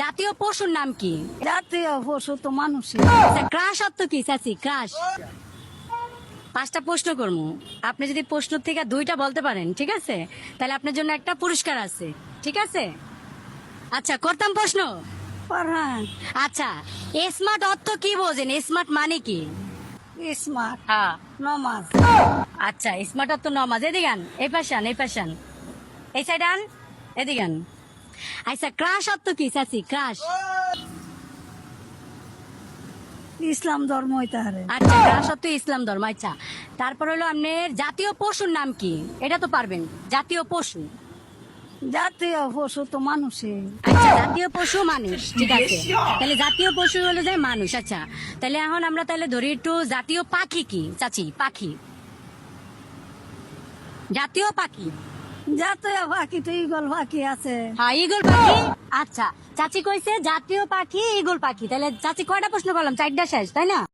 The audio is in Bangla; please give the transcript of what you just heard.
জাতীয় পশুর নাম কি? জাতীয় পশু তো মানুষই। আচ্ছা, ক্রাশ অর্থ কি চাচি? ক্রাশ। 5টা প্রশ্ন করবো, আপনি যদি প্রশ্ন থেকে 2টা বলতে পারেন, ঠিক আছে, তাহলে আপনার জন্য একটা পুরস্কার আছে, ঠিক আছে? আচ্ছা, করতাম প্রশ্ন। পারহান আচ্ছা, স্মার্ট অর্থ কি বোঝেন? স্মার্ট মানে কি? স্মার্ট হ্যাঁ। নমাজ আচ্ছা, স্মার্ট অর্থ নমাজ। এদিকে আন, এই পাশে আন, এই পাশে আন, এই সাইড আন, এদিকে আন। আচ্ছা, ক্রাশ অর্থ কি চাচি? ক্রাশ। ইসলাম ধর্ম হইতে পারে। আচ্ছা, ক্রাশ অর্থ ইসলাম ধর্ম। আচ্ছা, তারপর হলো আপনার জাতীয় পশুর নাম কি? এটা তো পারবেন। জাতীয় পশু। জাতীয় পশু তো মানুষই। আচ্ছা, জাতীয় পশু মানুষ, ঠিক আছে। তাহলে জাতীয় পশু হলো যে মানুষ। আচ্ছা, তাহলে এখন আমরা তাহলে ধরি একটু জাতীয় পাখি কি চাচি? পাখি, জাতীয় পাখি। জাতীয় পাখি তো ইগল পাখি আছে। হ্যাঁ, ঈগল পাখি। আচ্ছা, চাচি কইছে জাতীয় পাখি ঈগল পাখি। তাহলে চাচি কয়টা প্রশ্ন করলাম? 4টা শেষ, তাই না?